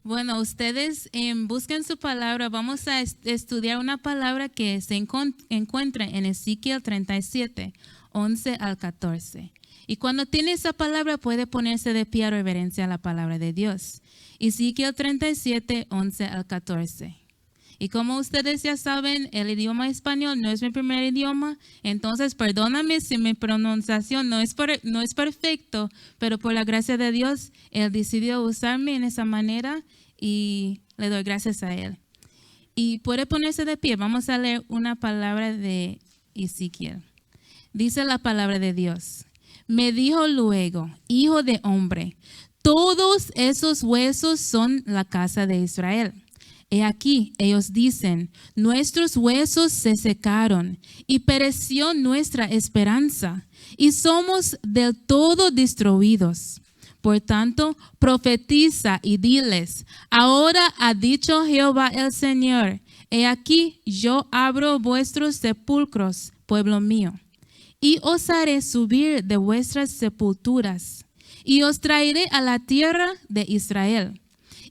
Bueno, ustedes busquen su palabra. Vamos a estudiar una palabra que se encuentra en Ezequiel 37, 11 al 14. Y cuando tiene esa palabra puede ponerse de pie a reverencia a la palabra de Dios. Ezequiel 37, 11 al 14. Y como ustedes ya saben, el idioma español no es mi primer idioma, entonces perdóname si mi pronunciación no es perfecto, pero por la gracia de Dios, Él decidió usarme en esa manera y le doy gracias a Él. Y puede ponerse de pie, vamos a leer una palabra de Ezequiel. Dice la palabra de Dios: me dijo luego, hijo de hombre, todos esos huesos son la casa de Israel. He aquí, ellos dicen, nuestros huesos se secaron y pereció nuestra esperanza y somos del todo destruidos. Por tanto, profetiza y diles, ahora ha dicho Jehová el Señor, he aquí yo abro vuestros sepulcros, pueblo mío, y os haré subir de vuestras sepulturas y os traeré a la tierra de Israel.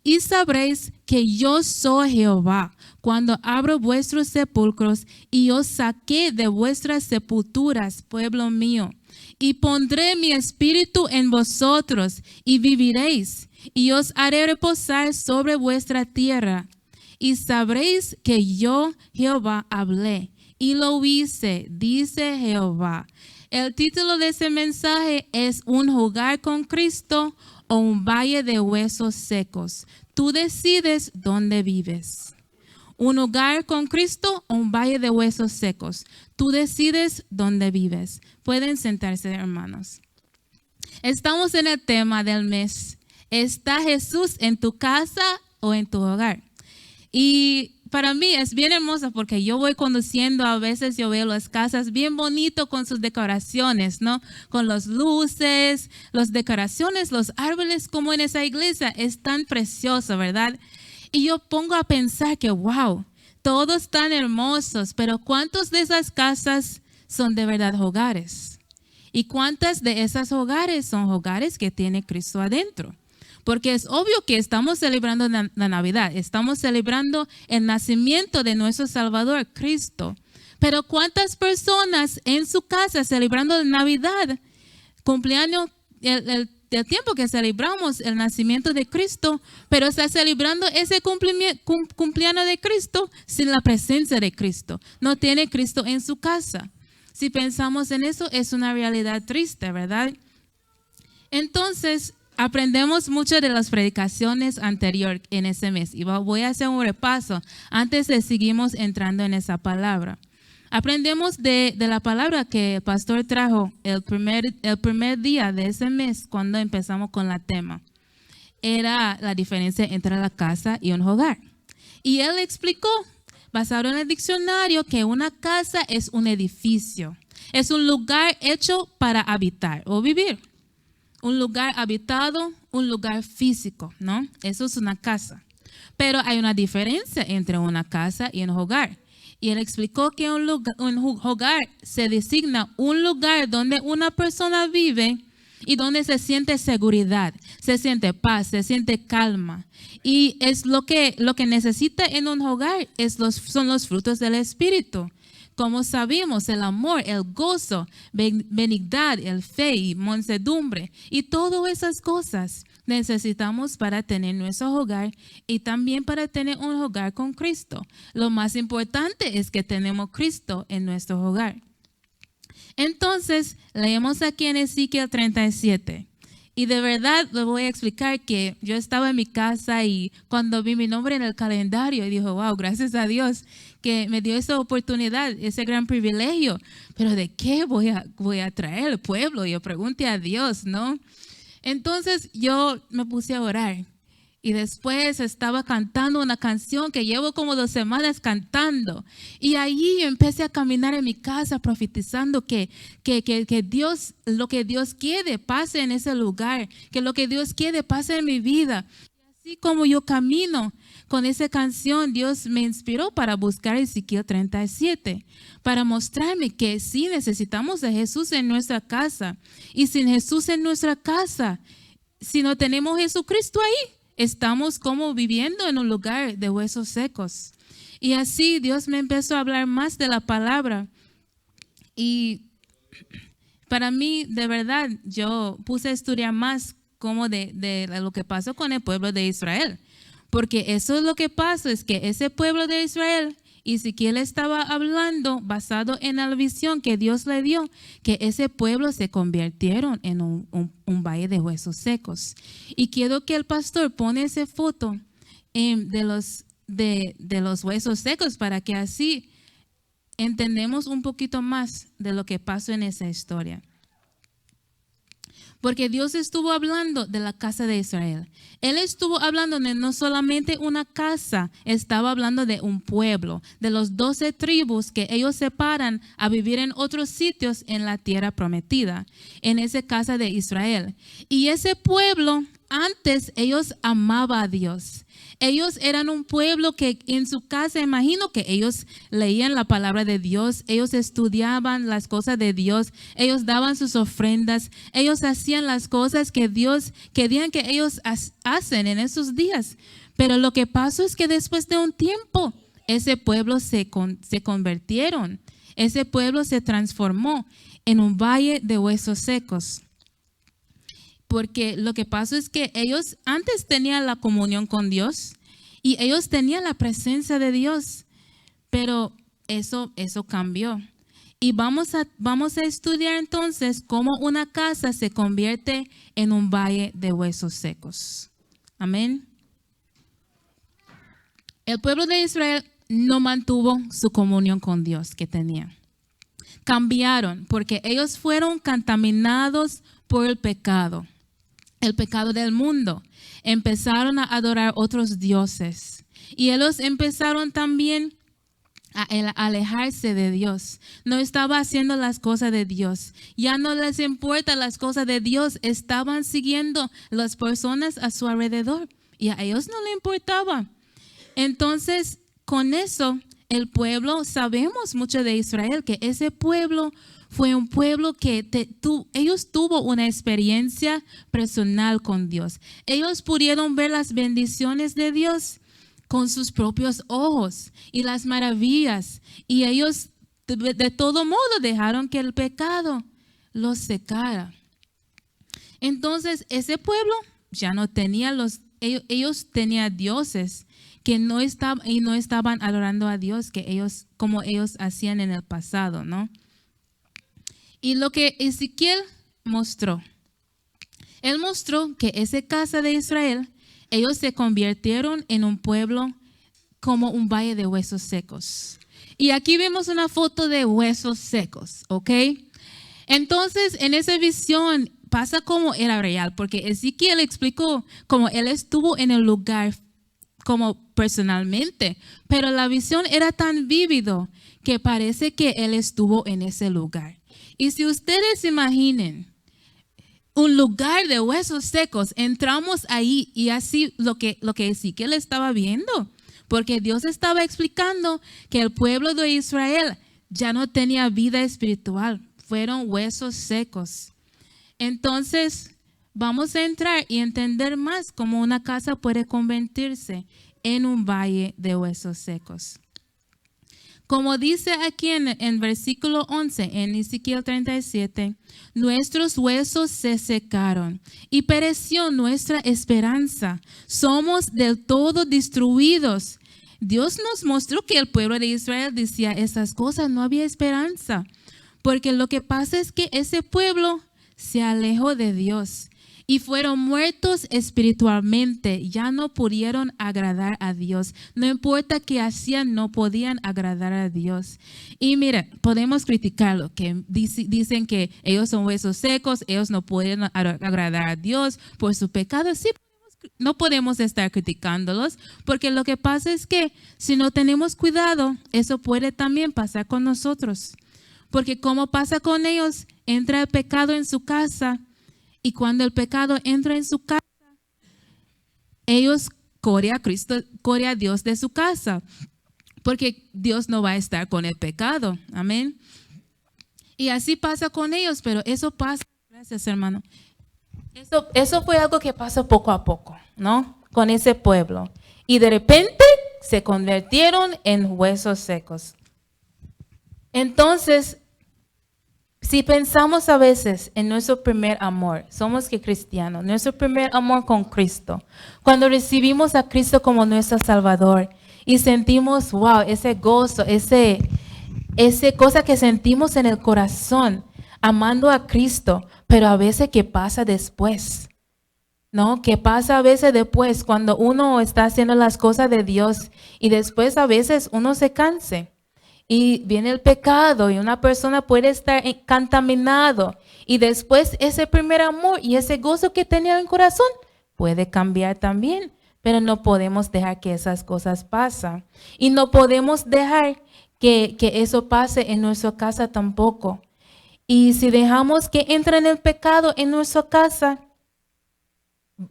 Y sabréis que yo soy Jehová, cuando abro vuestros sepulcros y os saqué de vuestras sepulturas, pueblo mío. Y pondré mi espíritu en vosotros y viviréis, y os haré reposar sobre vuestra tierra. Y sabréis que yo, Jehová, hablé, y lo hice, dice Jehová. El título de ese mensaje es Un hogar con Cristo o un valle de huesos secos. Tú decides dónde vives. Un hogar con Cristo o un valle de huesos secos. Tú decides dónde vives. Pueden sentarse, hermanos. Estamos en el tema del mes. ¿Está Jesús en tu casa o en tu hogar? Y para mí es bien hermoso porque yo voy conduciendo, a veces yo veo las casas bien bonito con sus decoraciones, ¿no? Con las luces, las decoraciones, los árboles como en esa iglesia, es tan precioso, ¿verdad? Y yo pongo a pensar que, wow, todos tan hermosos, pero ¿cuántos de esas casas son de verdad hogares? ¿Y cuántas de esas hogares son hogares que tiene Cristo adentro? Porque es obvio que estamos celebrando la Navidad, estamos celebrando el nacimiento de nuestro Salvador, Cristo. Pero ¿cuántas personas en su casa celebrando la Navidad, cumpleaños, el tiempo que celebramos el nacimiento de Cristo, pero está celebrando ese cumpleaños de Cristo sin la presencia de Cristo? No tiene Cristo en su casa. Si pensamos en eso, es una realidad triste, ¿verdad? Entonces, aprendemos mucho de las predicaciones anteriores en ese mes y voy a hacer un repaso antes de seguimos entrando en esa palabra. Aprendemos de la palabra que el pastor trajo el primer día de ese mes cuando empezamos con el tema. Era la diferencia entre la casa y un hogar. Y él explicó, basado en el diccionario, que una casa es un edificio. Es un lugar hecho para habitar o vivir. Un lugar habitado, un lugar físico, ¿no? Eso es una casa. Pero hay una diferencia entre una casa y un hogar. Y él explicó que un hogar se designa un lugar donde una persona vive y donde se siente seguridad, se siente paz, se siente calma. Y es lo que necesita en un hogar son los frutos del Espíritu. Como sabemos, el amor, el gozo, benignidad, el fe y mansedumbre y todas esas cosas necesitamos para tener nuestro hogar y también para tener un hogar con Cristo. Lo más importante es que tenemos Cristo en nuestro hogar. Entonces, leemos aquí en Ezequiel 37. Y de verdad les voy a explicar que yo estaba en mi casa y cuando vi mi nombre en el calendario y dije, wow, gracias a Dios que me dio esa oportunidad, ese gran privilegio. Pero ¿de qué voy a traer al pueblo? Yo pregunté a Dios, ¿no? Entonces yo me puse a orar y después estaba cantando una canción que llevo como 2 semanas cantando. Y ahí yo empecé a caminar en mi casa profetizando que Dios, lo que Dios quiere pase en ese lugar, que lo que Dios quiere pase en mi vida. Y así como yo camino con esa canción, Dios me inspiró para buscar Ezequiel 37, para mostrarme que sí necesitamos de Jesús en nuestra casa. Y sin Jesús en nuestra casa, si no tenemos Jesucristo ahí, estamos como viviendo en un lugar de huesos secos. Y así Dios me empezó a hablar más de la palabra. Y para mí, de verdad, yo puse a estudiar más como de lo que pasó con el pueblo de Israel. Porque eso es lo que pasa, es que ese pueblo de Israel, Ezequiel estaba hablando basado en la visión que Dios le dio, que ese pueblo se convirtieron en un valle de huesos secos. Y quiero que el pastor pone esa foto de los huesos secos para que así entendemos un poquito más de lo que pasó en esa historia. Porque Dios estuvo hablando de la casa de Israel. Él estuvo hablando de no solamente una casa, estaba hablando de un pueblo, de los 12 tribus que ellos separan a vivir en otros sitios en la tierra prometida, en esa casa de Israel. Y ese pueblo, antes ellos amaban a Dios. Ellos eran un pueblo que en su casa, imagino que ellos leían la palabra de Dios, ellos estudiaban las cosas de Dios, ellos daban sus ofrendas, ellos hacían las cosas que Dios querían que ellos hacen en esos días. Pero lo que pasó es que después de un tiempo, ese pueblo se convirtieron, ese pueblo se transformó en un valle de huesos secos. Porque lo que pasó es que ellos antes tenían la comunión con Dios y ellos tenían la presencia de Dios, pero eso cambió. Y vamos a estudiar entonces cómo una casa se convierte en un valle de huesos secos. Amén. El pueblo de Israel no mantuvo su comunión con Dios que tenía. Cambiaron porque ellos fueron contaminados por el pecado del mundo. Empezaron a adorar otros dioses y ellos empezaron también a alejarse de Dios. No estaba haciendo las cosas de Dios. Ya no les importa las cosas de Dios. Estaban siguiendo las personas a su alrededor y a ellos no les importaba. Entonces, con eso, el pueblo, sabemos mucho de Israel, que ese pueblo fue un pueblo que ellos tuvo una experiencia personal con Dios. Ellos pudieron ver las bendiciones de Dios con sus propios ojos y las maravillas. Y ellos de todo modo dejaron que el pecado los secara. Entonces ese pueblo ya no tenía ellos tenían dioses que no estaban adorando a Dios como ellos hacían en el pasado, ¿no? Y lo que Ezequiel mostró, él mostró que esa casa de Israel, ellos se convirtieron en un pueblo como un valle de huesos secos. Y aquí vemos una foto de huesos secos, ¿ok? Entonces, en esa visión pasa como era real, porque Ezequiel explicó cómo él estuvo en el lugar como personalmente, pero la visión era tan vívido que parece que él estuvo en ese lugar. Y si ustedes imaginen un lugar de huesos secos, entramos ahí y así lo que Ezequiel estaba viendo, porque Dios estaba explicando que el pueblo de Israel ya no tenía vida espiritual, fueron huesos secos. Entonces, vamos a entrar y entender más cómo una casa puede convertirse en un valle de huesos secos. Como dice aquí en versículo 11, en Ezequiel 37, nuestros huesos se secaron y pereció nuestra esperanza. Somos del todo destruidos. Dios nos mostró que el pueblo de Israel decía esas cosas, no había esperanza. Porque lo que pasa es que ese pueblo se alejó de Dios y fueron muertos espiritualmente, ya no pudieron agradar a Dios. No importa qué hacían, no podían agradar a Dios. Y mira, podemos criticarlo, que dicen que ellos son huesos secos, ellos no pueden agradar a Dios por su pecado. Sí, no podemos estar criticándolos, porque lo que pasa es que si no tenemos cuidado, eso puede también pasar con nosotros. Porque como pasa con ellos, entra el pecado en su casa. Y cuando el pecado entra en su casa, ellos corren a Dios de su casa, porque Dios no va a estar con el pecado. Amén. Y así pasa con ellos, pero eso pasa, gracias hermano, eso fue algo que pasa poco a poco, ¿no? con ese pueblo. Y de repente se convirtieron en huesos secos. Entonces, si pensamos a veces en nuestro primer amor, somos que cristianos, nuestro primer amor con Cristo, cuando recibimos a Cristo como nuestro Salvador y sentimos, wow, ese gozo, ese cosa que sentimos en el corazón, amando a Cristo, pero a veces, ¿qué pasa después? ¿No? ¿Qué pasa a veces después cuando uno está haciendo las cosas de Dios y después a veces uno se canse? Y viene el pecado y una persona puede estar contaminado y después ese primer amor y ese gozo que tenía en el corazón puede cambiar también. Pero no podemos dejar que esas cosas pasen. Y no podemos dejar que eso pase en nuestra casa tampoco. Y si dejamos que entre en el pecado en nuestra casa,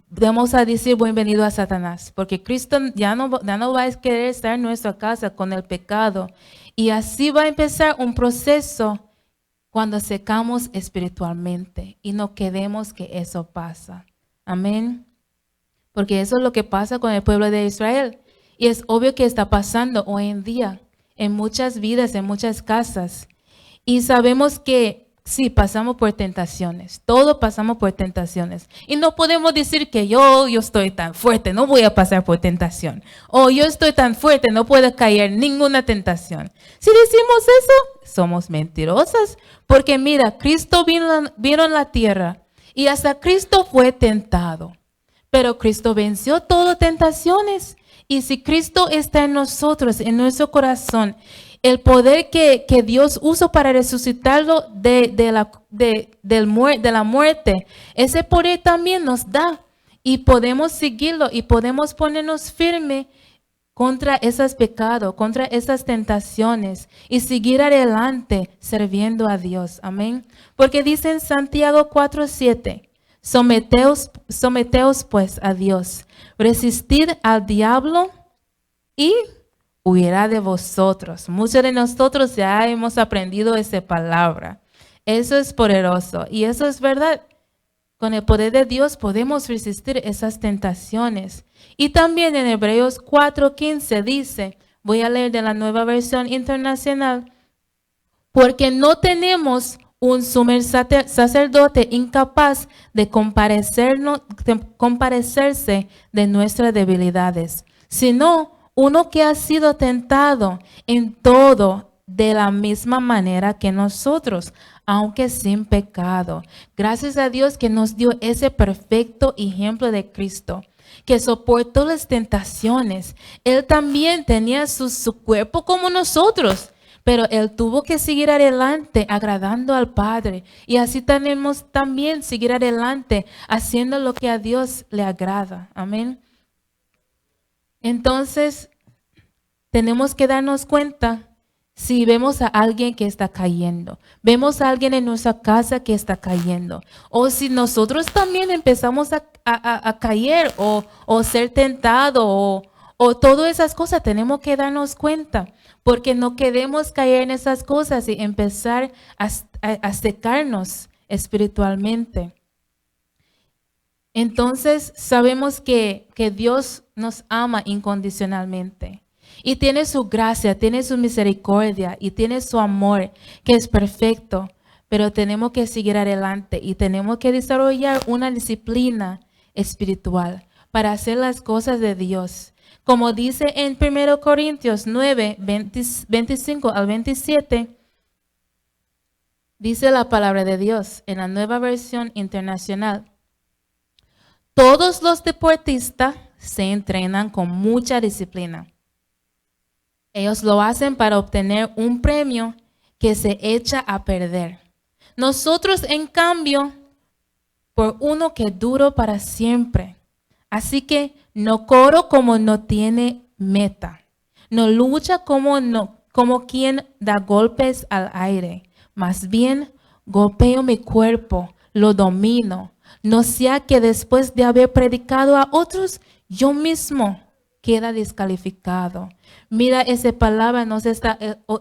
vamos a decir bienvenido a Satanás, porque Cristo ya no va a querer estar en nuestra casa con el pecado. Y así va a empezar un proceso cuando secamos espiritualmente y no queremos que eso pase. Amén. Porque eso es lo que pasa con el pueblo de Israel. Y es obvio que está pasando hoy en día en muchas vidas, en muchas casas. Y sabemos que sí, pasamos por tentaciones. Todos pasamos por tentaciones. Y no podemos decir que yo estoy tan fuerte, no voy a pasar por tentación. O yo estoy tan fuerte, no puedo caer en ninguna tentación. Si decimos eso, somos mentirosas. Porque mira, Cristo vino en la tierra y hasta Cristo fue tentado. Pero Cristo venció todas tentaciones. Y si Cristo está en nosotros, en nuestro corazón, el poder que Dios usó para resucitarlo de la muerte, ese poder también nos da. Y podemos seguirlo y podemos ponernos firmes contra esos pecados, contra esas tentaciones y seguir adelante sirviendo a Dios. Amén. Porque dice en Santiago 4:7. Someteos pues a Dios, resistid al diablo y huirá de vosotros. Muchos de nosotros ya hemos aprendido esa palabra. Eso es poderoso y eso es verdad. Con el poder de Dios podemos resistir esas tentaciones. Y también en Hebreos 4:15 dice, voy a leer de la Nueva Versión Internacional, porque no tenemos un sumo sacerdote incapaz de compadecerse de nuestras debilidades, sino uno que ha sido tentado en todo de la misma manera que nosotros, aunque sin pecado. Gracias a Dios que nos dio ese perfecto ejemplo de Cristo, que soportó las tentaciones. Él también tenía su cuerpo como nosotros. Pero Él tuvo que seguir adelante agradando al Padre. Y así tenemos también seguir adelante haciendo lo que a Dios le agrada. Amén. Entonces, tenemos que darnos cuenta si vemos a alguien que está cayendo. Vemos a alguien en nuestra casa que está cayendo. O si nosotros también empezamos a caer o ser tentados o todas esas cosas, tenemos que darnos cuenta. Porque no queremos caer en esas cosas y empezar a secarnos espiritualmente. Entonces sabemos que Dios nos ama incondicionalmente. Y tiene su gracia, tiene su misericordia y tiene su amor que es perfecto. Pero tenemos que seguir adelante y tenemos que desarrollar una disciplina espiritual para hacer las cosas de Dios. Como dice en 1 Corintios 9, 25 al 27, dice la palabra de Dios en la Nueva Versión Internacional. Todos los deportistas se entrenan con mucha disciplina. Ellos lo hacen para obtener un premio que se echa a perder. Nosotros, en cambio, por uno que dura para siempre. Así que no corro como no tiene meta. No lucha como quien da golpes al aire. Más bien, golpeo mi cuerpo, lo domino. No sea que después de haber predicado a otros, yo mismo queda descalificado. Mira, esa palabra nos está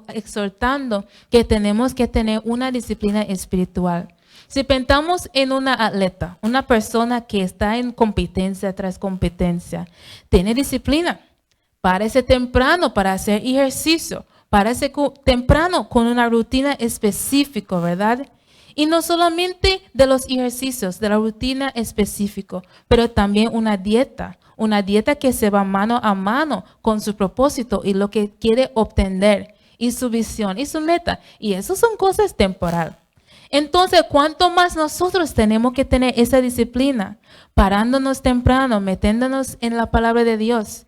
exhortando que tenemos que tener una disciplina espiritual. Si pensamos en una atleta, una persona que está en competencia tras competencia, tiene disciplina, párese temprano para hacer ejercicio, párese temprano con una rutina específica, ¿verdad? Y no solamente de los ejercicios, de la rutina específica, pero también una dieta que se va mano a mano con su propósito y lo que quiere obtener, y su visión y su meta. Y eso son cosas temporales. Entonces, ¿cuánto más nosotros tenemos que tener esa disciplina? Parándonos temprano, metiéndonos en la palabra de Dios,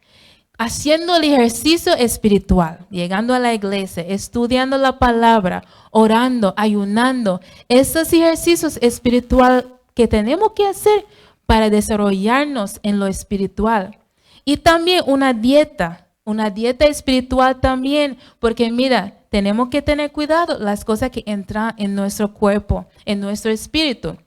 haciendo el ejercicio espiritual, llegando a la iglesia, estudiando la palabra, orando, ayunando. Esos ejercicios espirituales que tenemos que hacer para desarrollarnos en lo espiritual. Y también una dieta espiritual también, porque mira, tenemos que tener cuidado las cosas que entran en nuestro cuerpo, en nuestro espíritu,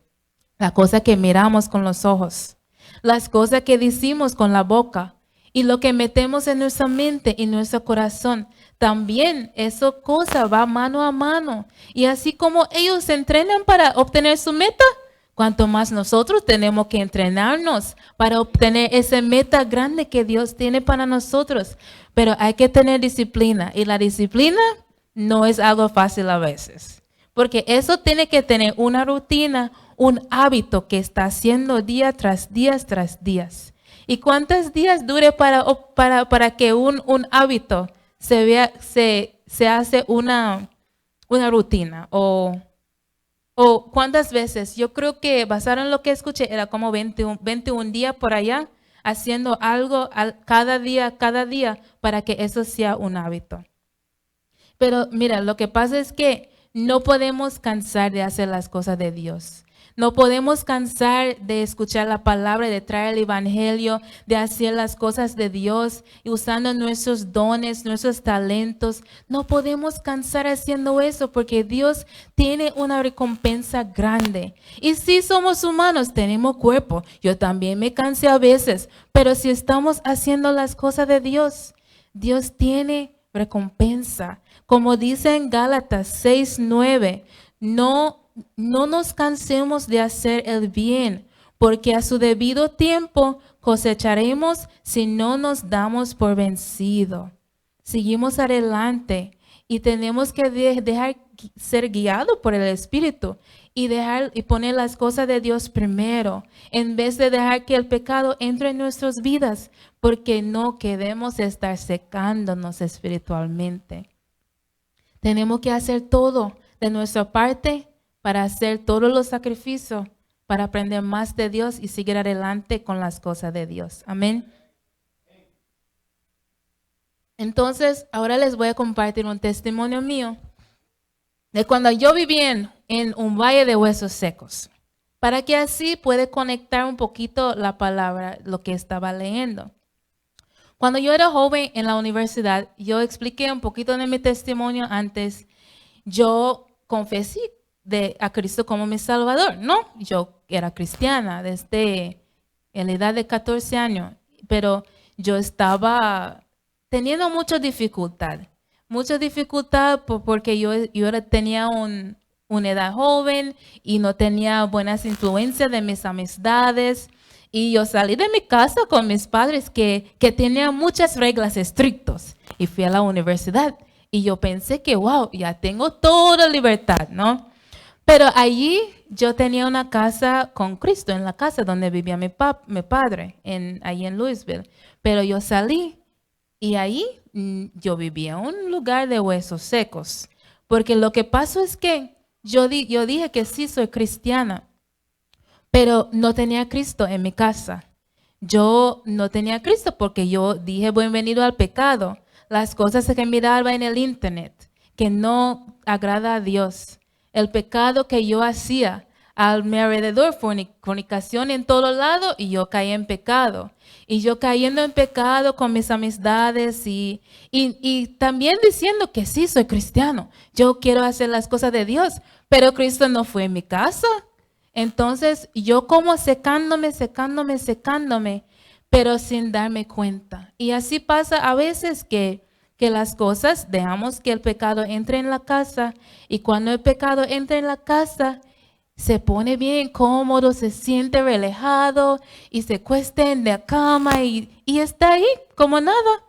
las cosas que miramos con los ojos, las cosas que decimos con la boca y lo que metemos en nuestra mente y nuestro corazón. También esa cosa va mano a mano. Y así como ellos se entrenan para obtener su meta, cuanto más nosotros tenemos que entrenarnos para obtener esa meta grande que Dios tiene para nosotros. Pero hay que tener disciplina, y la disciplina no es algo fácil a veces, porque eso tiene que tener una rutina, un hábito que está haciendo día tras día tras día. ¿Y cuántos días dure para que un hábito se hace una rutina? O cuántas veces, yo creo que basado en lo que escuché, era como 21 días por allá, haciendo algo cada día, para que eso sea un hábito. Pero mira, lo que pasa es que no podemos cansar de hacer las cosas de Dios. No podemos cansar de escuchar la palabra, de traer el evangelio, de hacer las cosas de Dios y usando nuestros dones, nuestros talentos. No podemos cansar haciendo eso porque Dios tiene una recompensa grande. Y si somos humanos, tenemos cuerpo. Yo también me cansé a veces, pero si estamos haciendo las cosas de Dios, Dios tiene recompensa. Como dice en Gálatas 6:9, no nos cansemos de hacer el bien, porque a su debido tiempo cosecharemos si no nos damos por vencido. Seguimos adelante y tenemos que dejar ser guiados por el Espíritu y poner las cosas de Dios primero, en vez de dejar que el pecado entre en nuestras vidas, porque no queremos estar secándonos espiritualmente. Tenemos que hacer todo de nuestra parte para hacer todos los sacrificios, para aprender más de Dios y seguir adelante con las cosas de Dios. Amén. Entonces, ahora les voy a compartir un testimonio mío de cuando yo vivía en un valle de huesos secos, para que así pueda conectar un poquito la palabra, lo que estaba leyendo. Cuando yo era joven en la universidad, yo expliqué un poquito de mi testimonio antes. Yo confesé a Cristo como mi Salvador, ¿no? Yo era cristiana desde en la edad de 14 años, pero yo estaba teniendo mucha dificultad porque yo tenía una edad joven y no tenía buenas influencias de mis amistades. Y yo salí de mi casa con mis padres que tenían muchas reglas estrictas y fui a la universidad. Y yo pensé que, wow, ya tengo toda libertad, ¿no? Pero allí yo tenía una casa con Cristo, en la casa donde vivía mi padre, ahí en Louisville. Pero yo salí y ahí yo vivía en un lugar de huesos secos. Porque lo que pasó es que yo dije que sí soy cristiana, pero no tenía Cristo en mi casa. Yo no tenía Cristo porque yo dije bienvenido al pecado. Las cosas que miraba en el internet, que no agrada a Dios. El pecado que yo hacía a mi alrededor, fornicación en todo lado, y yo caí en pecado. Y yo cayendo en pecado con mis amistades y también diciendo que sí, soy cristiano. Yo quiero hacer las cosas de Dios, pero Cristo no fue en mi casa. Entonces yo como secándome, pero sin darme cuenta. Y así pasa a veces que las cosas, dejamos que el pecado entre en la casa, y cuando el pecado entra en la casa, se pone bien cómodo, se siente relajado y se cuesta en la cama y está ahí como nada.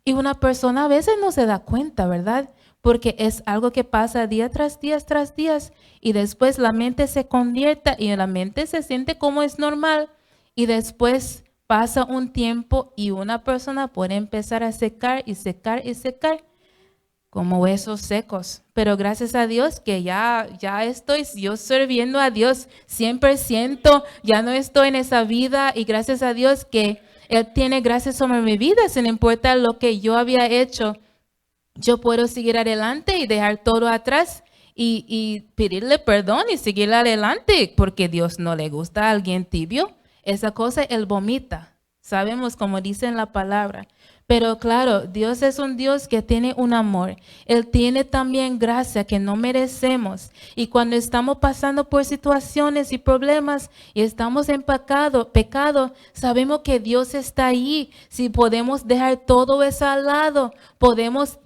Y una persona a veces no se da cuenta, ¿verdad? Porque es algo que pasa día tras día tras día y después la mente se convierte y la mente se siente como es normal y después pasa un tiempo y una persona puede empezar a secar y secar y secar como huesos secos. Pero gracias a Dios que ya estoy yo sirviendo a Dios 100%, ya no estoy en esa vida y gracias a Dios que Él tiene gracia sobre mi vida, sin importar lo que yo había hecho. Yo puedo seguir adelante y dejar todo atrás y pedirle perdón y seguir adelante porque Dios no le gusta a alguien tibio. Esa cosa Él vomita. Sabemos como dice en la palabra. Pero claro, Dios es un Dios que tiene un amor. Él tiene también gracia que no merecemos. Y cuando estamos pasando por situaciones y problemas y estamos en pecado, sabemos que Dios está ahí. Si podemos dejar todo eso al lado, podemos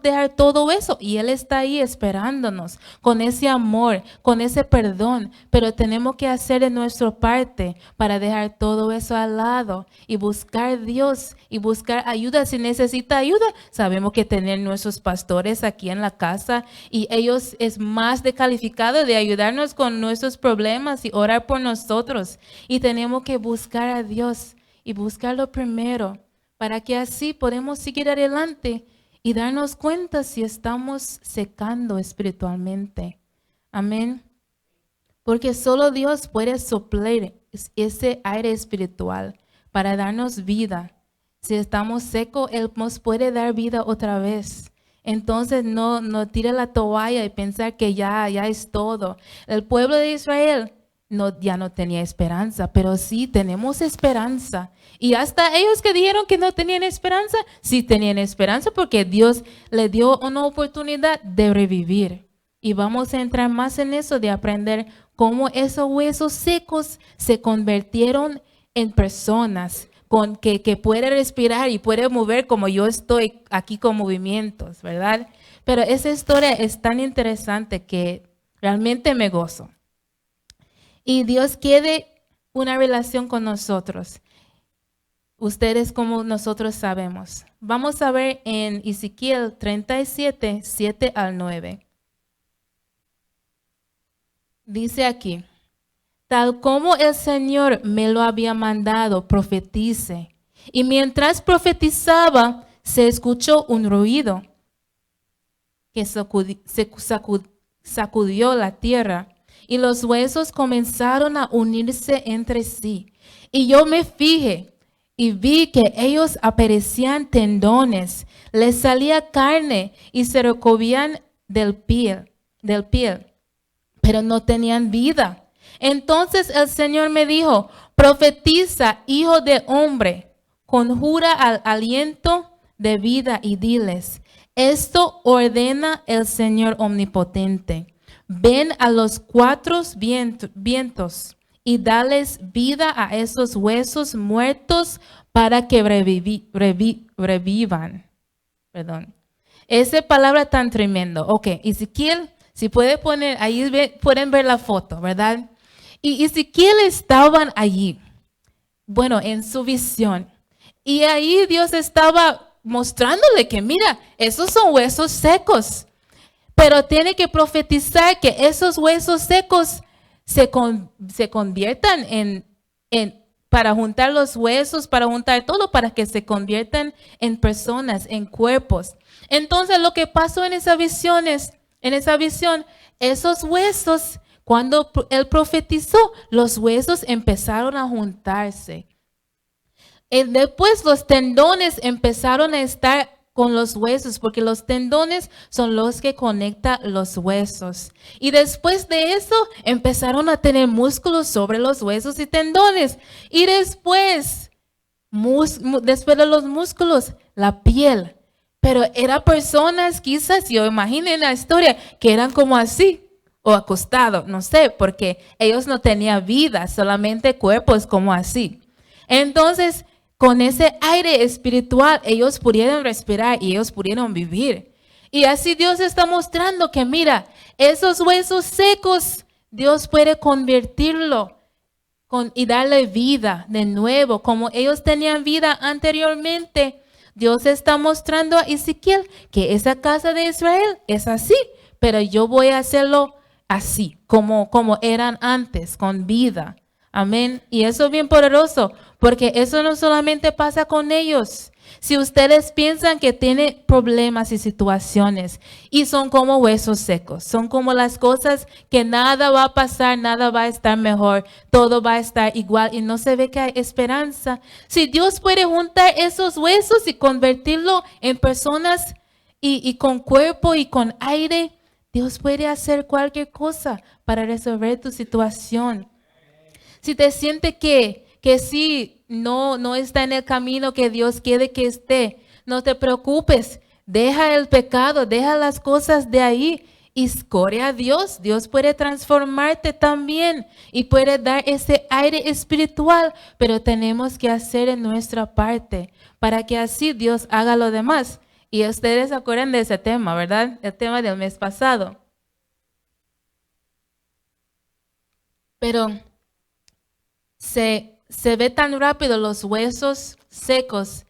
dejar todo eso y Él está ahí esperándonos con ese amor, con ese perdón. Pero tenemos que hacer de nuestra parte para dejar todo eso al lado y buscar a Dios y buscar ayuda. Si necesita ayuda, sabemos que tener nuestros pastores aquí en la casa y ellos es más de calificado de ayudarnos con nuestros problemas y orar por nosotros. Y tenemos que buscar a Dios y buscarlo primero para que así podamos seguir adelante y darnos cuenta si estamos secando espiritualmente. Amén. Porque solo Dios puede soplar ese aire espiritual para darnos vida. Si estamos secos, Él nos puede dar vida otra vez. Entonces no tire la toalla y pensar que ya es todo. El pueblo de Israel ya no tenía esperanza, pero sí tenemos esperanza. Y hasta ellos que dijeron que no tenían esperanza, sí tenían esperanza porque Dios le dio una oportunidad de revivir. Y vamos a entrar más en eso, de aprender cómo esos huesos secos se convirtieron en personas que puede respirar y puede mover como yo estoy aquí con movimientos, ¿verdad? Pero esa historia es tan interesante que realmente me gozo. Y Dios quiere una relación con nosotros. Ustedes como nosotros sabemos. Vamos a ver en Ezequiel 37, 7 al 9. Dice aquí: tal como el Señor me lo había mandado, profetice. Y mientras profetizaba, se escuchó un ruido que sacudió la tierra. Y los huesos comenzaron a unirse entre sí. Y yo me fijé y vi que ellos aparecían tendones, les salía carne y se recogían del piel, pero no tenían vida. Entonces el Señor me dijo: profetiza, hijo de hombre, conjura al aliento de vida y diles: esto ordena el Señor omnipotente. Ven a los cuatro vientos y dales vida a esos huesos muertos para que revivan. Perdón. Esa palabra tan tremendo. Ok, Ezequiel, si puede poner, ahí pueden ver la foto, ¿verdad? Y Ezequiel estaban allí, bueno, en su visión. Y ahí Dios estaba mostrándole que, mira, esos son huesos secos. Pero tiene que profetizar que esos huesos secos se conviertan para juntar los huesos, para juntar todo, para que se conviertan en personas, en cuerpos. Entonces lo que pasó en esa visión, esos huesos, cuando él profetizó, los huesos empezaron a juntarse. Y después los tendones empezaron a estar con los huesos, porque los tendones son los que conectan los huesos. Y después de eso empezaron a tener músculos sobre los huesos y tendones. Y después de los músculos, la piel. Pero eran personas, quizás, yo imagino en la historia, que eran como así, o acostados, no sé, porque ellos no tenían vida, solamente cuerpos como así. Entonces, con ese aire espiritual, ellos pudieron respirar y ellos pudieron vivir. Y así Dios está mostrando que, mira, esos huesos secos, Dios puede convertirlo y darle vida de nuevo, como ellos tenían vida anteriormente. Dios está mostrando a Ezequiel que esa casa de Israel es así, pero yo voy a hacerlo así, como eran antes, con vida. Amén. Y eso es bien poderoso, porque eso no solamente pasa con ellos. Si ustedes piensan que tienen problemas y situaciones y son como huesos secos, son como las cosas que nada va a pasar, nada va a estar mejor, todo va a estar igual y no se ve que hay esperanza. Si Dios puede juntar esos huesos y convertirlo en personas y con cuerpo y con aire, Dios puede hacer cualquier cosa para resolver tu situación. Si te sientes que sí, no está en el camino que Dios quiere que esté, no te preocupes. Deja el pecado, deja las cosas de ahí y corre a Dios. Dios puede transformarte también y puede dar ese aire espiritual, pero tenemos que hacer en nuestra parte para que así Dios haga lo demás. Y ustedes se acuerdan de ese tema, ¿verdad? El tema del mes pasado. Pero se ve tan rápido los huesos secos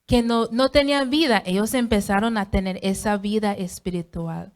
que no tenían vida. Ellos empezaron a tener esa vida espiritual.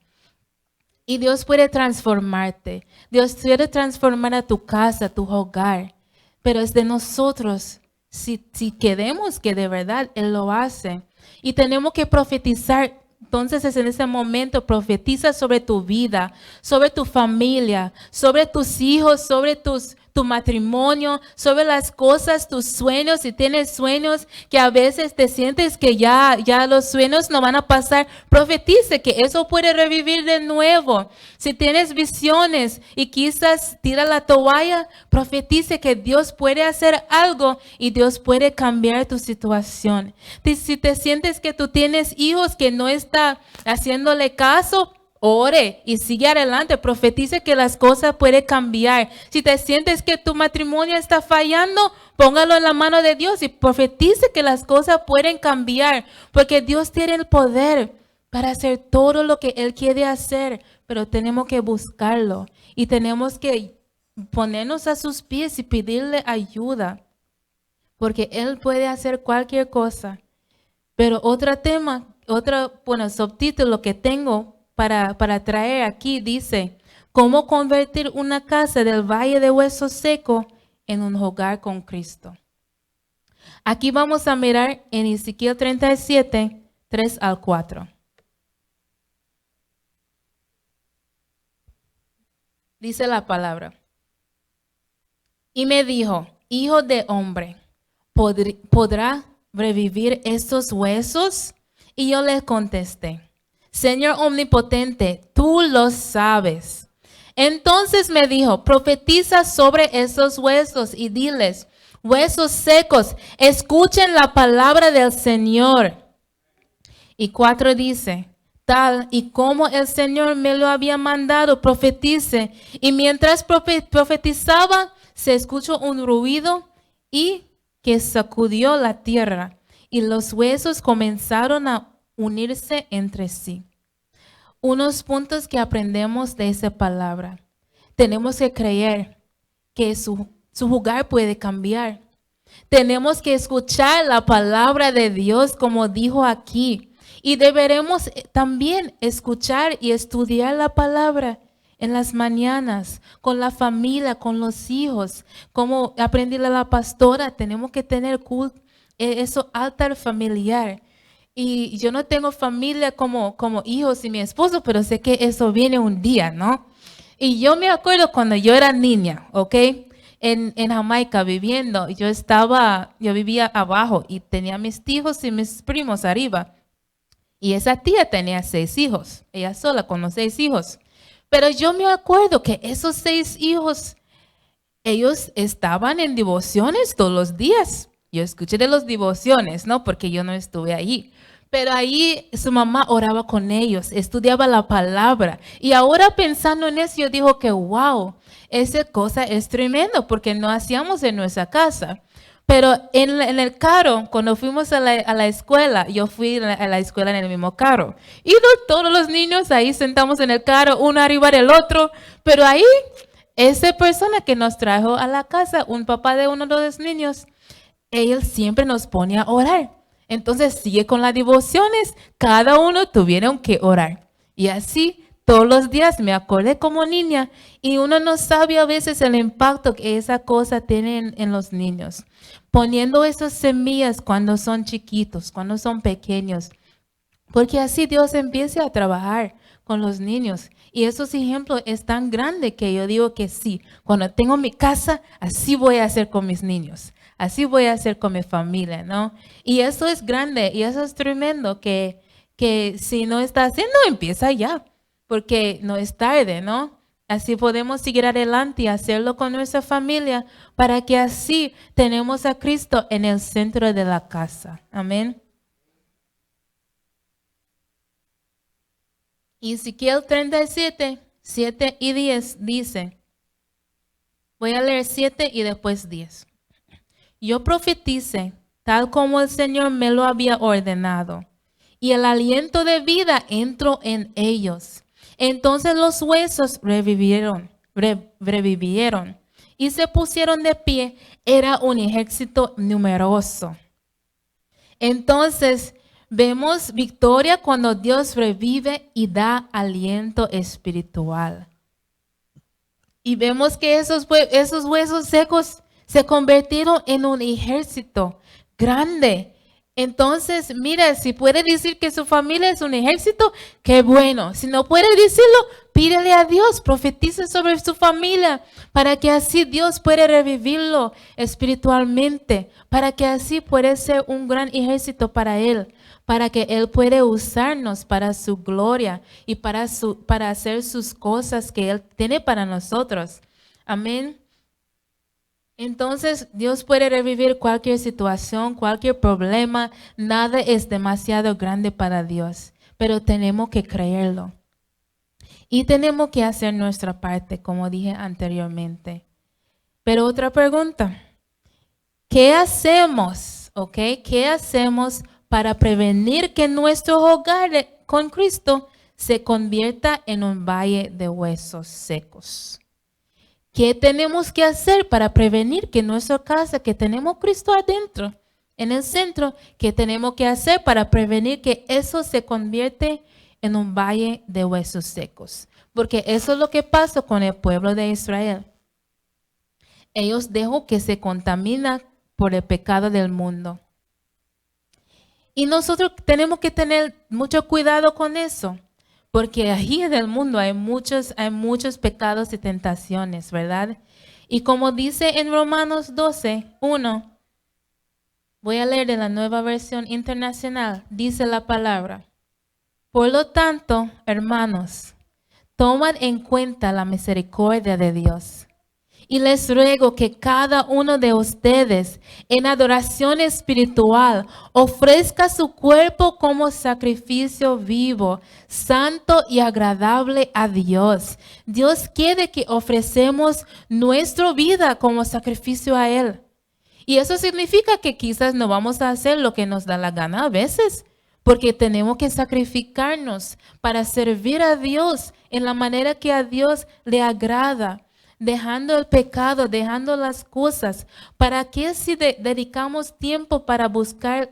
Y Dios puede transformarte. Dios puede transformar a tu casa, a tu hogar. Pero es de nosotros, si queremos que de verdad Él lo hace. Y tenemos que profetizar. Entonces en ese momento profetiza sobre tu vida, sobre tu familia, sobre tus hijos, sobre tu matrimonio, sobre las cosas, tus sueños. Si tienes sueños que a veces te sientes que ya los sueños no van a pasar, profetice que eso puede revivir de nuevo. Si tienes visiones y quizás tira la toalla, profetice que Dios puede hacer algo y Dios puede cambiar tu situación. Si te sientes que tú tienes hijos que no está haciéndole caso, ore y sigue adelante, profetice que las cosas pueden cambiar. Si te sientes que tu matrimonio está fallando, póngalo en la mano de Dios y profetice que las cosas pueden cambiar, porque Dios tiene el poder para hacer todo lo que Él quiere hacer, pero tenemos que buscarlo y tenemos que ponernos a sus pies y pedirle ayuda, porque Él puede hacer cualquier cosa. Pero subtítulo que tengo para traer aquí dice, ¿cómo convertir una casa del valle de huesos secos en un hogar con Cristo? Aquí vamos a mirar en Ezequiel 37, 3 al 4. Dice la palabra. Y me dijo, hijo de hombre, ¿podrá revivir estos huesos? Y yo le contesté, Señor omnipotente, tú lo sabes. Entonces me dijo, profetiza sobre esos huesos y diles, huesos secos, escuchen la palabra del Señor. Y 4 dice, tal y como el Señor me lo había mandado, profetice. Y mientras profetizaba, se escuchó un ruido y que sacudió la tierra. Y los huesos comenzaron a unirse entre sí. Unos puntos que aprendemos de esa palabra. Tenemos que creer que su hogar puede cambiar. Tenemos que escuchar la palabra de Dios como dijo aquí. Y deberemos también escuchar y estudiar la palabra en las mañanas, con la familia, con los hijos. Como aprendí a la pastora, tenemos que tener eso altar familiar. Y yo no tengo familia como hijos y mi esposo, pero sé que eso viene un día, ¿no? Y yo me acuerdo cuando yo era niña, ¿ok? En Jamaica viviendo, yo vivía abajo y tenía mis hijos y mis primos arriba. Y esa tía tenía 6 hijos, ella sola con los 6 hijos. Pero yo me acuerdo que esos 6 hijos, ellos estaban en devociones todos los días. Yo escuché de las devociones, ¿no? Porque yo no estuve allí. Pero ahí su mamá oraba con ellos, estudiaba la palabra. Y ahora pensando en eso, yo digo que wow, esa cosa es tremendo porque no hacíamos en nuestra casa. Pero en el carro, cuando fuimos a la escuela, yo fui a la escuela en el mismo carro. Y todos los niños ahí sentamos en el carro, uno arriba del otro. Pero ahí esa persona que nos trajo a la casa, un papá de uno de los niños, él siempre nos pone a orar. Entonces sigue con las devociones, cada uno tuvieron que orar. Y así todos los días me acordé como niña y uno no sabe a veces el impacto que esa cosa tiene en los niños. Poniendo esas semillas cuando son chiquitos, cuando son pequeños. Porque así Dios empieza a trabajar con los niños. Y esos ejemplos es tan grande que yo digo que sí, cuando tengo mi casa, así voy a hacer con mis niños. Así voy a hacer con mi familia, ¿no? Y eso es grande y eso es tremendo que si no está haciendo, empieza ya, porque no es tarde, ¿no? Así podemos seguir adelante y hacerlo con nuestra familia para que así tenemos a Cristo en el centro de la casa. Amén. Ezequiel 37, 7 y 10 dice, voy a leer 7 y después 10. Yo profetice tal como el Señor me lo había ordenado, y el aliento de vida entró en ellos. Entonces los huesos revivieron y se pusieron de pie. Era un ejército numeroso. Entonces vemos victoria cuando Dios revive y da aliento espiritual. Y vemos que esos huesos secos se convirtieron en un ejército grande. Entonces, mira, si puede decir que su familia es un ejército, qué bueno. Si no puede decirlo, pídele a Dios, profetice sobre su familia, para que así Dios pueda revivirlo espiritualmente, para que así pueda ser un gran ejército para Él, para que Él pueda usarnos para su gloria y para hacer sus cosas que Él tiene para nosotros. Amén. Entonces, Dios puede revivir cualquier situación, cualquier problema. Nada es demasiado grande para Dios, pero tenemos que creerlo. Y tenemos que hacer nuestra parte, como dije anteriormente. Pero otra pregunta, ¿qué hacemos? ¿Ok? ¿Qué hacemos para prevenir que nuestro hogar con Cristo se convierta en un valle de huesos secos? ¿Qué tenemos que hacer para prevenir que nuestra casa, que tenemos Cristo adentro, en el centro, qué tenemos que hacer para prevenir que eso se convierte en un valle de huesos secos? Porque eso es lo que pasó con el pueblo de Israel. Ellos dejó que se contamina por el pecado del mundo. Y nosotros tenemos que tener mucho cuidado con eso. Porque allí en el mundo hay muchos pecados y tentaciones, ¿verdad? Y como dice en Romanos 12, 1, voy a leer de la Nueva Versión Internacional, dice la palabra. Por lo tanto, hermanos, toman en cuenta la misericordia de Dios. Y les ruego que cada uno de ustedes en adoración espiritual ofrezca su cuerpo como sacrificio vivo, santo y agradable a Dios. Dios quiere que ofrecemos nuestra vida como sacrificio a Él. Y eso significa que quizás no vamos a hacer lo que nos da la gana a veces, porque tenemos que sacrificarnos para servir a Dios en la manera que a Dios le agrada. Dejando el pecado, dejando las cosas. ¿Para qué si dedicamos tiempo para buscar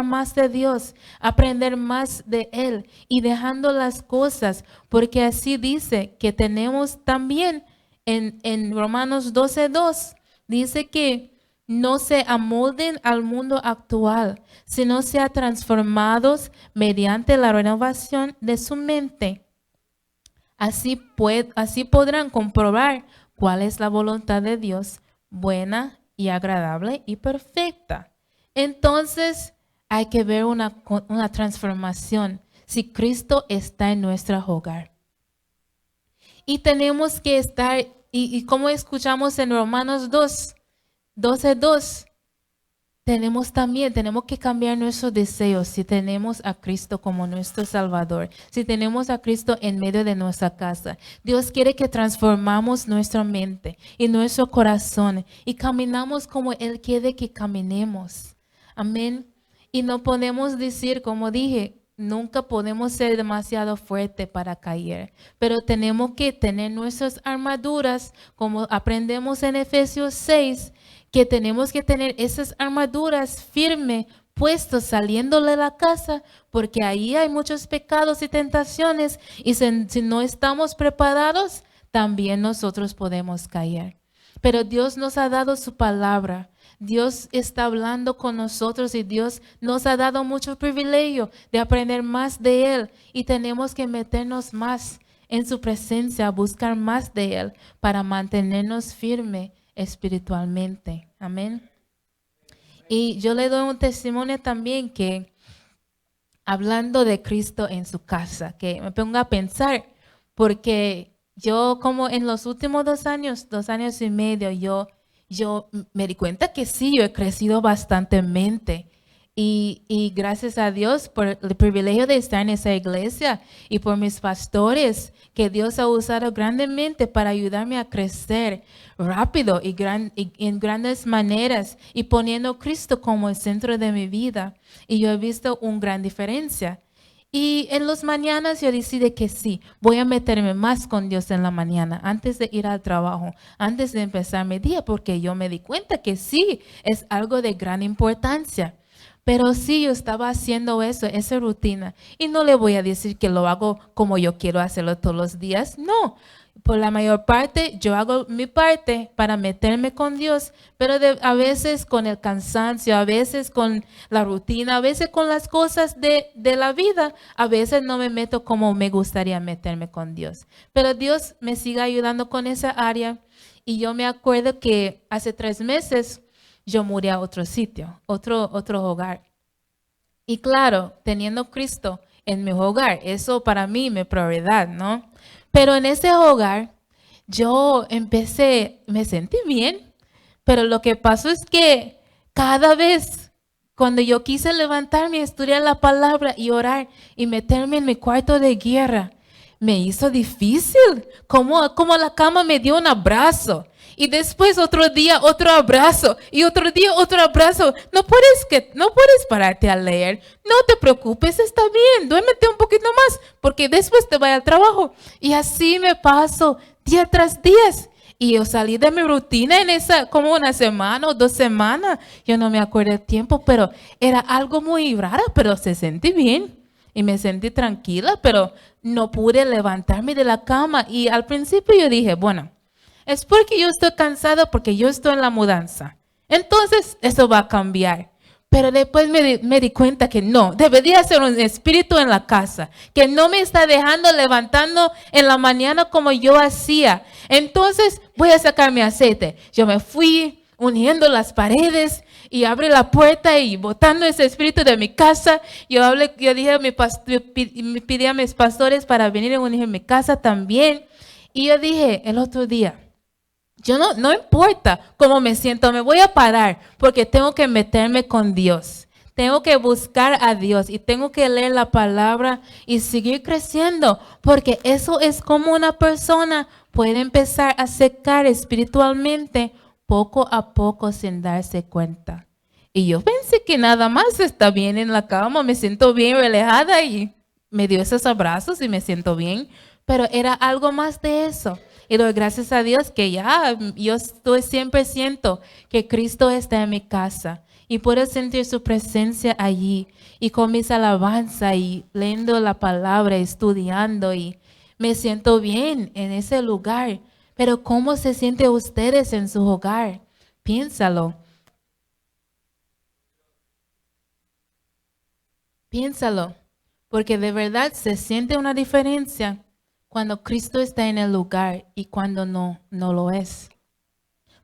más de Dios, aprender más de Él y dejando las cosas? Porque así dice que tenemos también en Romanos 12:2, dice que no se amolden al mundo actual, sino sean transformados mediante la renovación de su mente. Así podrán comprobar cuál es la voluntad de Dios, buena y agradable y perfecta. Entonces hay que ver una transformación si Cristo está en nuestro hogar. Y tenemos que estar, y como escuchamos en Romanos 12:2, tenemos que cambiar nuestros deseos si tenemos a Cristo como nuestro Salvador, si tenemos a Cristo en medio de nuestra casa. Dios quiere que transformamos nuestra mente y nuestro corazón y caminamos como Él quiere que caminemos. Amén. Y no podemos decir, como dije, nunca podemos ser demasiado fuertes para caer, pero tenemos que tener nuestras armaduras, como aprendemos en Efesios 6, que tenemos que tener esas armaduras firmes, puestos saliendo de la casa, porque ahí hay muchos pecados y tentaciones, y si no estamos preparados, también nosotros podemos caer. Pero Dios nos ha dado su palabra. Dios está hablando con nosotros y Dios nos ha dado mucho privilegio de aprender más de Él, y tenemos que meternos más en su presencia, buscar más de Él para mantenernos firmes espiritualmente. Amén. Y yo le doy un testimonio también, que hablando de Cristo en su casa, que me pongo a pensar, porque yo como en los últimos 2 años y medio, yo me di cuenta que sí, yo he crecido bastantemente. Y gracias a Dios por el privilegio de estar en esa iglesia y por mis pastores, que Dios ha usado grandemente para ayudarme a crecer rápido y en grandes maneras, y poniendo a Cristo como el centro de mi vida. Y yo he visto una gran diferencia. Y en las mañanas yo decidí que sí, voy a meterme más con Dios en la mañana, antes de ir al trabajo, antes de empezar mi día, porque yo me di cuenta que sí, es algo de gran importancia. Pero sí, yo estaba haciendo eso, esa rutina. Y no le voy a decir que lo hago como yo quiero hacerlo todos los días. No, por la mayor parte yo hago mi parte para meterme con Dios, pero a veces con el cansancio, a veces con la rutina, a veces con las cosas de la vida, a veces no me meto como me gustaría meterme con Dios. Pero Dios me sigue ayudando con esa área. Y yo me acuerdo que hace 3 meses yo mudé a otro sitio, otro hogar. Y claro, teniendo Cristo en mi hogar, eso para mí es mi prioridad, ¿no? Pero en ese hogar yo me sentí bien, pero lo que pasó es que cada vez cuando yo quise levantarme y estudiar la palabra y orar y meterme en mi cuarto de guerra, me hizo difícil, como la cama me dio un abrazo. Y después otro día otro abrazo, y otro día otro abrazo. No puedes pararte a leer. No te preocupes, está bien, duérmete un poquito más, porque después te voy al trabajo. Y así me paso día tras día. Y yo salí de mi rutina en esa, como 1 semana o 2 semanas. Yo no me acuerdo el tiempo, pero era algo muy raro, pero se sentí bien. Y me sentí tranquila, pero no pude levantarme de la cama. Y al principio yo dije, bueno, es porque yo estoy cansado, porque yo estoy en la mudanza. Entonces, eso va a cambiar. Pero después me di cuenta que no, debería ser un espíritu en la casa, que no me está dejando levantando en la mañana como yo hacía. Entonces, voy a sacar mi aceite. Yo me fui uniendo las paredes y abrí la puerta y botando ese espíritu de mi casa. Yo dije, me pedí a mis pastores para venir a unir mi casa también. Y yo dije el otro día, yo no importa cómo me siento, me voy a parar porque tengo que meterme con Dios. Tengo que buscar a Dios y tengo que leer la palabra y seguir creciendo, porque eso es como una persona puede empezar a secar espiritualmente poco a poco sin darse cuenta. Y yo pensé que nada más está bien en la cama, me siento bien relajada y me dio esos abrazos y me siento bien, pero era algo más de eso. Y doy gracias a Dios que ya yo siempre siento que Cristo está en mi casa y puedo sentir su presencia allí, y con mis alabanzas y leyendo la palabra, estudiando, y me siento bien en ese lugar. Pero ¿cómo se sienten ustedes en su hogar? Piénsalo. Piénsalo, porque de verdad se siente una diferencia cuando Cristo está en el lugar y cuando no lo es.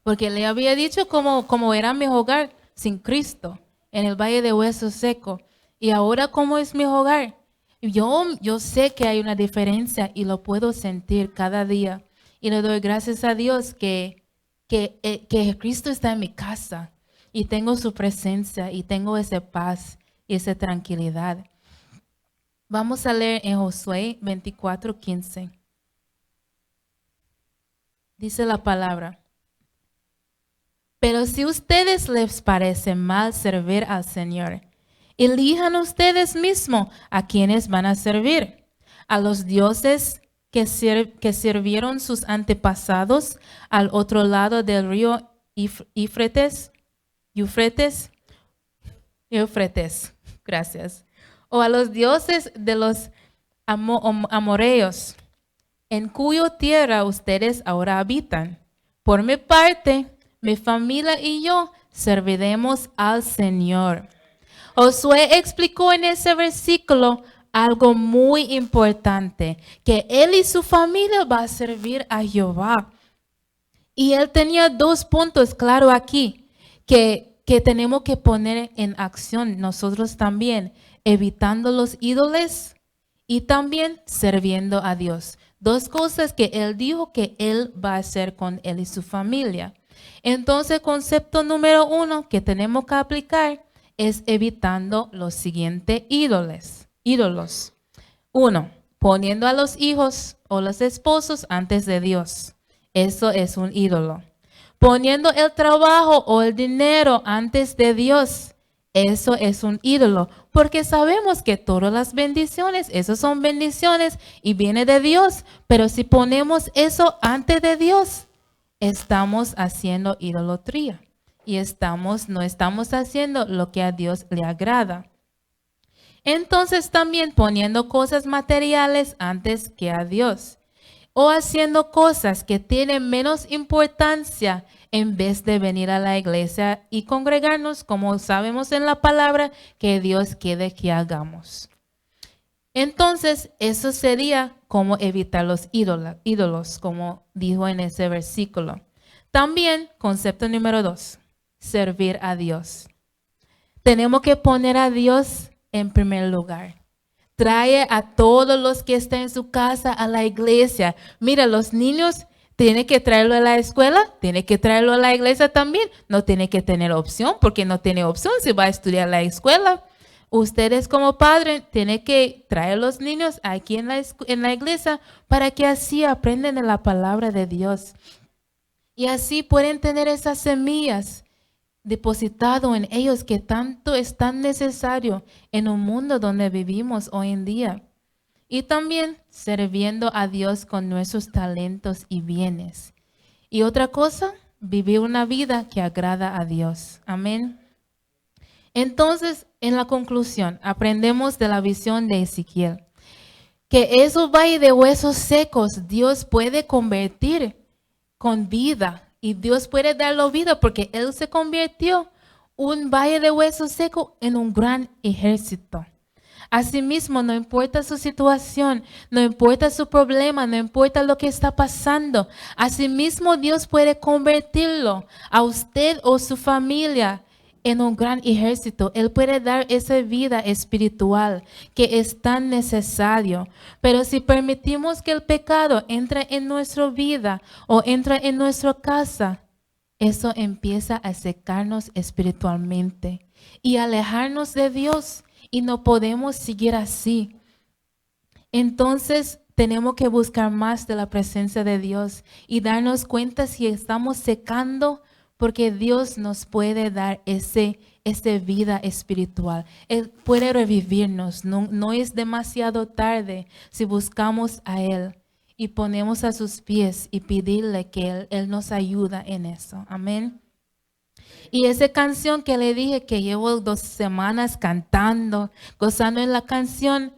Porque le había dicho cómo era mi hogar sin Cristo, en el valle de Hueso Seco. Y ahora cómo es mi hogar. Yo sé que hay una diferencia y lo puedo sentir cada día. Y le doy gracias a Dios que Cristo está en mi casa y tengo su presencia y tengo esa paz y esa tranquilidad. Vamos a leer en Josué 24:15. Dice la palabra: pero si a ustedes les parece mal servir al Señor Elijan ustedes mismos a quienes van a servir. A los dioses que sirvieron sus antepasados al otro lado del río Éufrates, gracias. O a los dioses de los amoreos, en cuya tierra ustedes ahora habitan. Por mi parte, mi familia y yo serviremos al Señor. Josué explicó en ese versículo algo muy importante, que él y su familia va a servir a Jehová. Y él tenía 2 puntos claros aquí, que tenemos que poner en acción nosotros también, evitando los ídolos y también sirviendo a Dios. 2 cosas que él dijo que él va a hacer con él y su familia. Entonces, concepto número 1 que tenemos que aplicar es evitando los siguientes ídolos. 1, poniendo a los hijos o los esposos antes de Dios. Eso es un ídolo. Poniendo el trabajo o el dinero antes de Dios. Eso es un ídolo. Porque sabemos que todas las bendiciones, esas son bendiciones y viene de Dios. Pero si ponemos eso antes de Dios, estamos haciendo idolatría. Y no estamos haciendo lo que a Dios le agrada. Entonces también poniendo cosas materiales antes que a Dios. O haciendo cosas que tienen menos importancia en vez de venir a la iglesia y congregarnos como sabemos en la palabra que Dios quiere que hagamos. Entonces eso sería como evitar los ídolos, como dijo en ese versículo. También concepto número 2. Servir a Dios. Tenemos que poner a Dios en primer lugar. Trae a todos los que están en su casa a la iglesia. Mira, los niños tienen que traerlo a la escuela, tienen que traerlo a la iglesia también. No tiene que tener opción, porque no tiene opción si va a estudiar en la escuela. Ustedes como padres tienen que traer a los niños aquí en la iglesia para que así aprendan de la palabra de Dios. Y así pueden tener esas semillas depositado en ellos que tanto es tan necesario en un mundo donde vivimos hoy en día. Y también sirviendo a Dios con nuestros talentos y bienes. Y otra cosa, vivir una vida que agrada a Dios. Amén. Entonces, en la conclusión, aprendemos de la visión de Ezequiel que esos valles de huesos secos Dios puede convertir con vida. Y Dios puede darle vida porque Él se convirtió un valle de huesos secos en un gran ejército. Asimismo, no importa su situación, no importa su problema, no importa lo que está pasando. Asimismo, Dios puede convertirlo a usted o su familia en un gran ejército. Él puede dar esa vida espiritual que es tan necesario. Pero si permitimos que el pecado entre en nuestra vida o entre en nuestra casa, eso empieza a secarnos espiritualmente y alejarnos de Dios, y no podemos seguir así. Entonces tenemos que buscar más de la presencia de Dios y darnos cuenta si estamos secando, porque Dios nos puede dar esa vida espiritual. Él puede revivirnos. No es demasiado tarde si buscamos a Él y ponemos a sus pies y pedirle que Él nos ayuda en eso. Amén. Y esa canción que le dije que llevo 2 semanas cantando, gozando en la canción,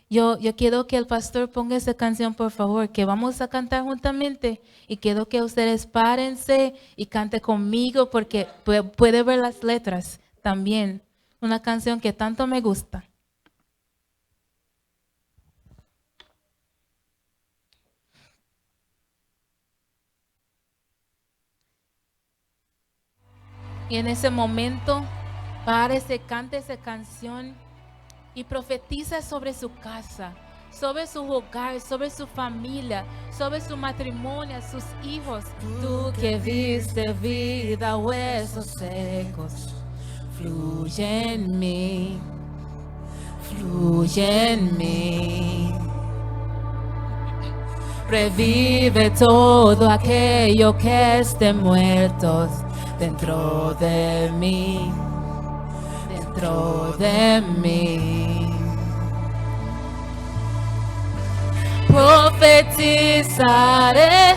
yo quiero que el pastor ponga esa canción, por favor, que vamos a cantar juntamente. Y quiero que ustedes párense y canten conmigo, porque puede ver las letras también. Una canción que tanto me gusta. Y en ese momento, párese, cante esa canción y profetiza sobre su casa, sobre su hogar, sobre su familia, sobre su matrimonio, sus hijos. Tú que viste vida, huesos secos, fluye en mí, fluye en mí. Revive todo aquello que esté muerto dentro de mí. dentro de mí. Profetizaré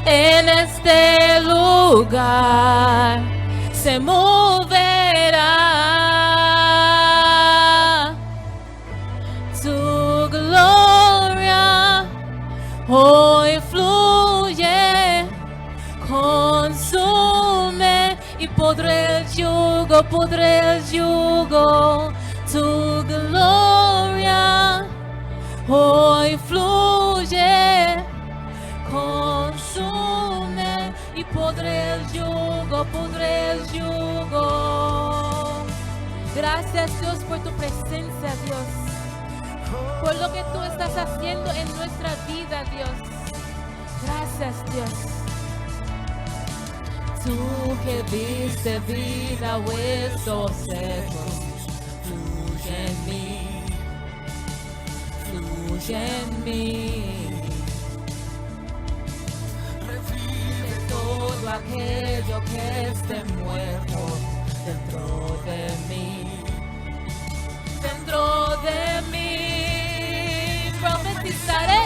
en este lugar, se moverá tu gloria, hoy fluye, consume y podré el yugo, tu gloria, hoy fluye, consume y podré el yugo, Gracias Dios por tu presencia, Dios, por lo que tú estás haciendo en nuestra vida, Dios. Gracias Dios. Tú que diste vida a huesos secos, fluye en mí, fluye en mí. Todo aquello que esté muerto dentro de mí, profetizaré,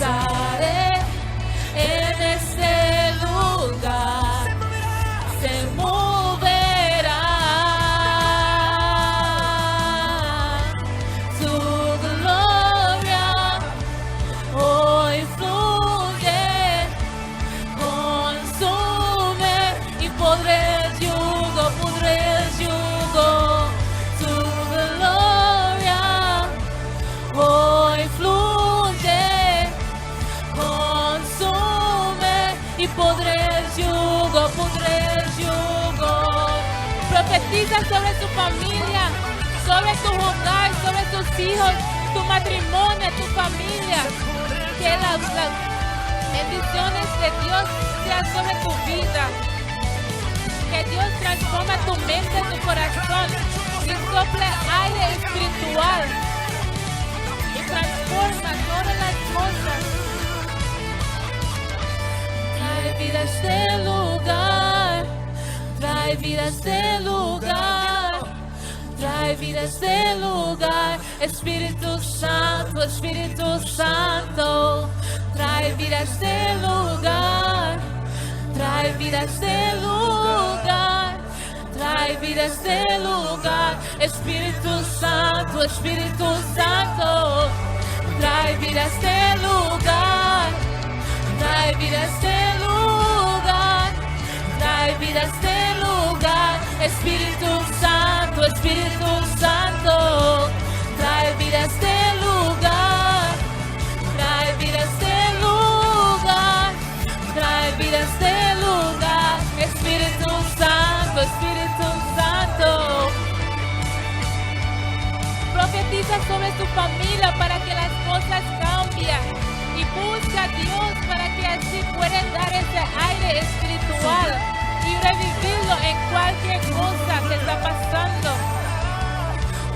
profetizaré en este lugar, se moverá tu gloria, hoy fluye, consume y podré el yugo, tu gloria, hoy fluye, consume y podré el yugo, Profetiza sobre tu familia, sobre tu hogar, sobre tus hijos, tu matrimonio, tu familia. Que las bendiciones de Dios sean sobre tu vida. Que Dios transforme tu mente, tu corazón y sople aire espiritual y transforma todas las cosas. Trae vida a este lugar, trae vida a este lugar, trae vida a este lugar. Espíritu Santo, trae vida a este lugar, trae vida a este lugar, trae vida a este lugar. Espíritu Santo, trae vida a este lugar, trae vida a este lugar, trae vida a este lugar. Espíritu Santo, trae vida a este lugar, trae vida a este lugar, trae vida a este lugar. Espíritu Santo, profetiza sobre tu familia para que las cosas cambien y busca a Dios para que así puedas dar ese aire espiritual y revivirlo en cualquier cosa que está pasando.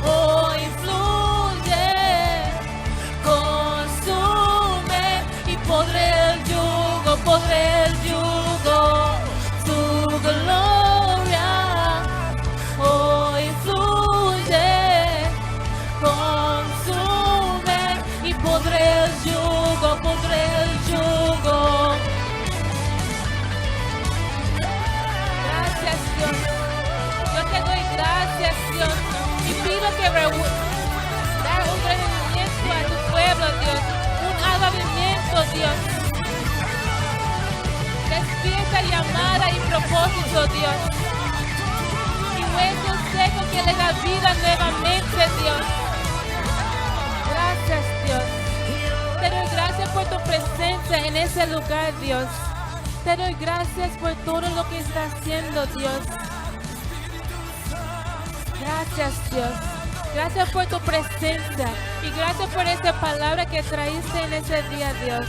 Hoy fluye, consume y podré el yugo, tu gloria. Hoy fluye, consume y podré el yugo, Gracias Dios, yo te doy gracias Dios y pido que dar un revivimiento a tu pueblo Dios, un avivamiento Dios. Despierta llamada y propósito Dios, y huesos secos que le da vida nuevamente Dios. Gracias Dios, te doy gracias por tu presencia en ese lugar Dios. Te doy gracias por todo lo que estás haciendo Dios. Gracias Dios, gracias por tu presencia y gracias por esa palabra que traíste en ese día Dios.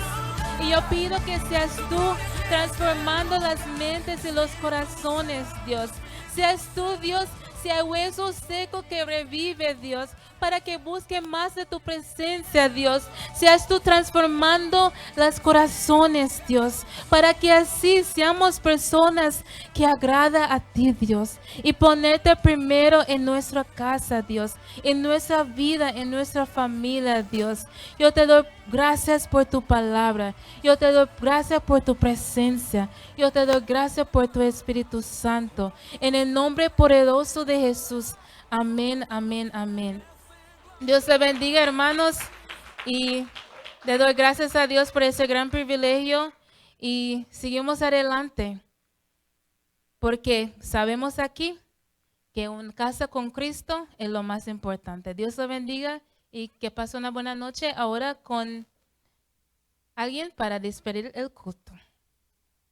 Y yo pido que seas tú transformando las mentes y los corazones Dios. Seas tú Dios, si hay hueso seco que revive Dios, para que busquen más de tu presencia, Dios. Seas tú transformando los corazones, Dios, para que así seamos personas que agrada a ti, Dios, y ponerte primero en nuestra casa, Dios, en nuestra vida, en nuestra familia, Dios. Yo te doy gracias por tu palabra. Yo te doy gracias por tu presencia. Yo te doy gracias por tu Espíritu Santo. En el nombre poderoso de Jesús. Amén, amén, amén. Dios te bendiga, hermanos. Y le doy gracias a Dios por ese gran privilegio. Y seguimos adelante. Porque sabemos aquí que una casa con Cristo es lo más importante. Dios te bendiga y que pase una buena noche. Ahora con alguien para despedir el culto.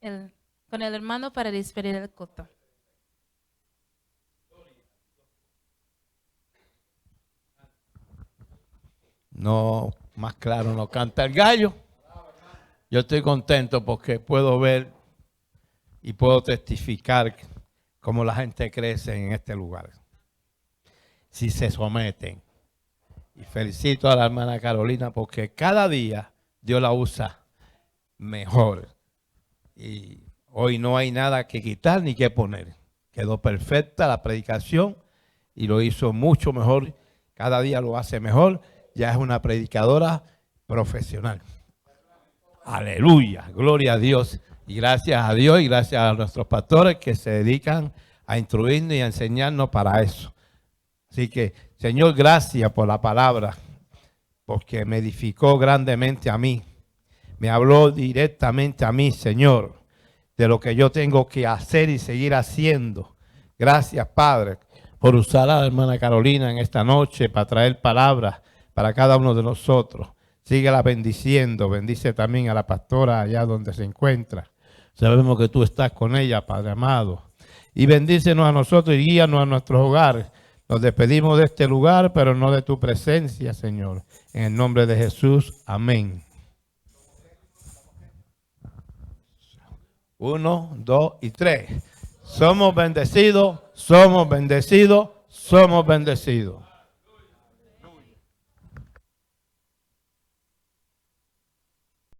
Con el hermano para despedir el culto. No, más claro no canta el gallo. Yo estoy contento porque puedo ver y puedo testificar cómo la gente crece en este lugar. Si se someten. Y felicito a la hermana Carolina porque cada día Dios la usa mejor. Y hoy no hay nada que quitar ni que poner. Quedó perfecta la predicación y lo hizo mucho mejor. Cada día lo hace mejor. Ya es una predicadora profesional. Aleluya, gloria a Dios. Y gracias a Dios y gracias a nuestros pastores que se dedican a instruirnos y a enseñarnos para eso. Así que, Señor, gracias por la palabra, porque me edificó grandemente a mí. Me habló directamente a mí, Señor, de lo que yo tengo que hacer y seguir haciendo. Gracias, Padre, por usar a la hermana Carolina en esta noche para traer palabras para cada uno de nosotros. Síguela bendiciendo. Bendice también a la pastora allá donde se encuentra. Sabemos que tú estás con ella, Padre amado. Y bendícenos a nosotros y guíanos a nuestros hogares. Nos despedimos de este lugar, pero no de tu presencia, Señor. En el nombre de Jesús. Amén. 1, 2 y 3. Somos bendecidos, somos bendecidos, somos bendecidos.